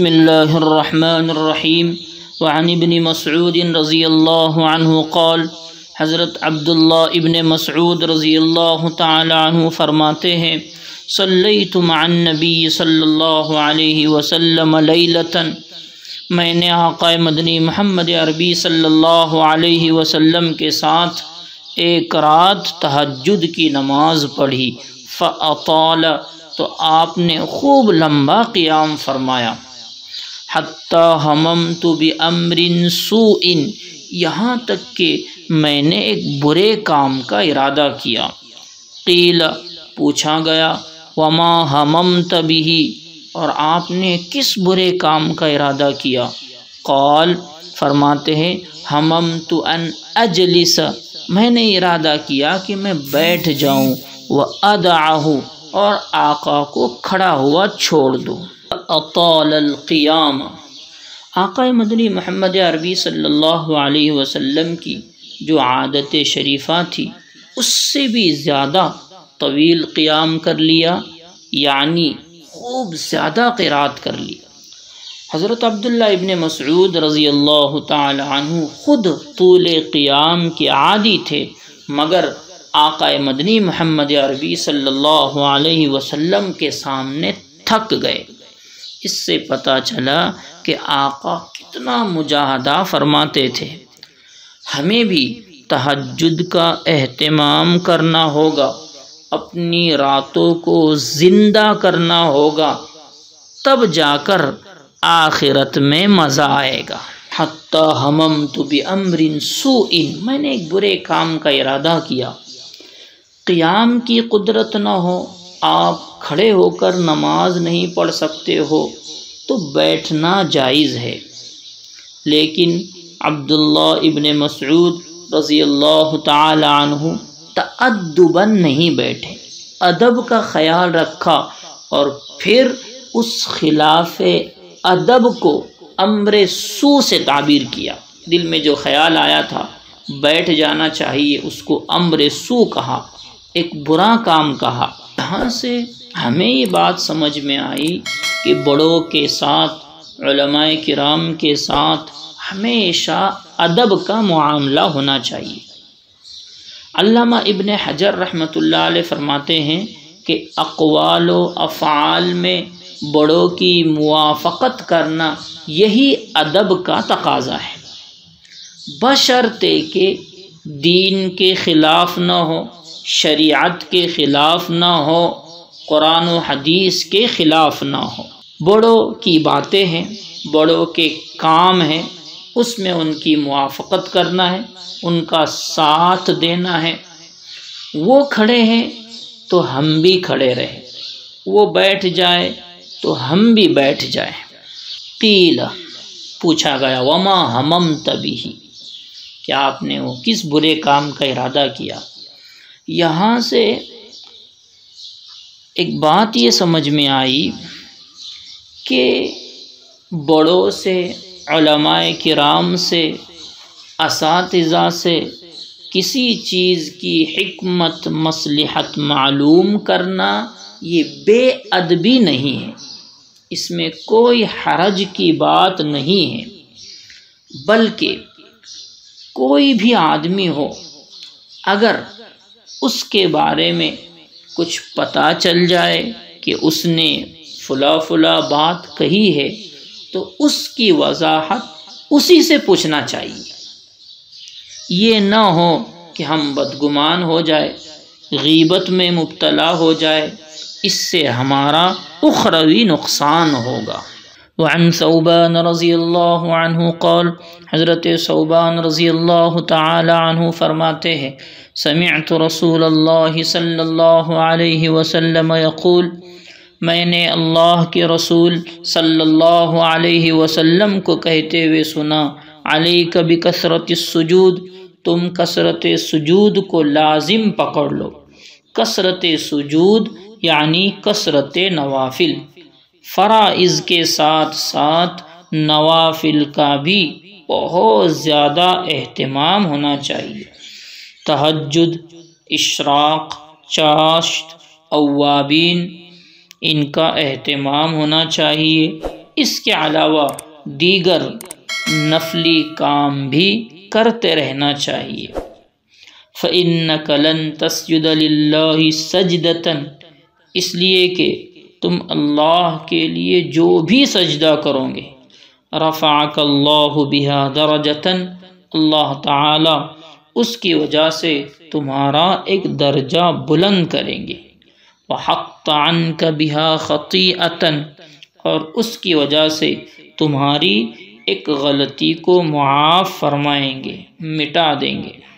بسم اللہ الرحمن الرحیم وعن ابن مسعود رضی اللہ عنہ قال، حضرت عبداللہ ابن مسعود رضی اللہ تعالی عنہ فرماتے ہیں، صلیت مع النبی صلی اللہ علیہ وسلم لیلتا، میں نے آقا مدنی محمد عربی صلی اللہ علیہ وسلم کے ساتھ ایک رات تہجد کی نماز پڑھی، فاطال، تو آپ نے خوب لمبا قیام فرمایا، حتی ہممت بامر سوء، یہاں تک کہ میں نے ایک برے کام کا ارادہ کیا۔ قیل، پوچھا گیا، وما ہممت بہ، اور آپ نے کس برے کام کا ارادہ کیا؟ قال، فرماتے ہیں، ہممت ان اجلس، میں نے ارادہ کیا کہ میں بیٹھ جاؤں، وادعہ، اور آقا کو کھڑا ہوا چھوڑ دوں۔ اطال القیام، آقا مدنی محمد عربی صلی اللہ علیہ وسلم کی جو عادت شریفہ تھی اس سے بھی زیادہ طویل قیام کر لیا، یعنی خوب زیادہ قرات کر لی۔ حضرت عبداللہ ابن مسعود رضی اللہ تعالی عنہ خود طول قیام کے عادی تھے، مگر آقا مدنی محمد عربی صلی اللہ علیہ وسلم کے سامنے تھک گئے۔ اس سے پتہ چلا کہ آقا کتنا مجاہدہ فرماتے تھے۔ ہمیں بھی تہجد کا اہتمام کرنا ہوگا، اپنی راتوں کو زندہ کرنا ہوگا، تب جا کر آخرت میں مزہ آئے گا۔ حتی ہممت بامر سوء، میں نے ایک برے کام کا ارادہ کیا۔ قیام کی قدرت نہ ہو، آپ کھڑے ہو کر نماز نہیں پڑھ سکتے ہو تو بیٹھنا جائز ہے، لیکن عبداللہ ابن مسعود رضی اللہ تعالی عنہ تأدباً نہیں بیٹھے، ادب کا خیال رکھا، اور پھر اس خلاف ادب کو امر سوء سے تعبیر کیا۔ دل میں جو خیال آیا تھا بیٹھ جانا چاہیے، اس کو امر سوء کہا، ایک برا کام کہا۔ یہاں سے ہمیں یہ بات سمجھ میں آئی کہ بڑوں کے ساتھ، علماء کرام کے ساتھ ہمیشہ ادب کا معاملہ ہونا چاہیے۔ علامہ ابن حجر رحمۃ اللہ علیہ فرماتے ہیں کہ اقوال و افعال میں بڑوں کی موافقت کرنا یہی ادب کا تقاضا ہے، بشرطے کہ دین کے خلاف نہ ہو، شریعت کے خلاف نہ ہو، قرآن و حدیث کے خلاف نہ ہو۔ بڑوں کی باتیں ہیں، بڑوں کے کام ہیں، اس میں ان کی موافقت کرنا ہے، ان کا ساتھ دینا ہے۔ وہ کھڑے ہیں تو ہم بھی کھڑے رہیں، وہ بیٹھ جائے تو ہم بھی بیٹھ جائیں۔ قیل، پوچھا گیا، وما ہممت بہ، کیا آپ نے وہ کس برے کام کا ارادہ کیا؟ یہاں سے ایک بات یہ سمجھ میں آئی کہ بڑوں سے، علماء کرام سے، اساتذہ سے کسی چیز کی حکمت مصلحت معلوم کرنا یہ بے ادبی نہیں ہے، اس میں کوئی حرج کی بات نہیں ہے، بلکہ کوئی بھی آدمی ہو، اگر اس کے بارے میں کچھ پتہ چل جائے کہ اس نے فلاں بات کہی ہے تو اس کی وضاحت اسی سے پوچھنا چاہیے۔ یہ نہ ہو کہ ہم بدگمان ہو جائے، غیبت میں مبتلا ہو جائے، اس سے ہمارا اخروی نقصان ہوگا۔ وعن ثوبان رضی اللہ عنہ قال، حضرت ثوبان رضی اللہ تعالی عنہ فرماتے ہیں، سمعت رسول اللہ صلی اللہ علیہ وسلم یقول، میں نے اللہ کے رسول صلی اللہ علیہ وسلم کو کہتے ہوئے سنا، علیک بکثرت السجود، تم کثرت سجود کو لازم پکڑ لو۔ کثرت سجود یعنی کثرت نوافل، فرائض کے ساتھ ساتھ نوافل کا بھی بہت زیادہ اہتمام ہونا چاہیے۔ تہجد، اشراق، چاشت، اوابین، ان کا اہتمام ہونا چاہیے۔ اس کے علاوہ دیگر نفلی کام بھی کرتے رہنا چاہیے۔ فَإِنَّكَ لَن تَسْجُدَ لِلَّهِ سَجْدَةً، اس لیے کہ تم اللہ کے لیے جو بھی سجدہ کرو گے، رَفَعَكَ اللَّهُ بِهَا دَرَجَةً، اللہ تعالی اس کی وجہ سے تمہارا ایک درجہ بلند کریں گے، وَحَطَّ عَنْكَ بِهَا خَطِيئَةً، اور اس کی وجہ سے تمہاری ایک غلطی کو معاف فرمائیں گے، مٹا دیں گے۔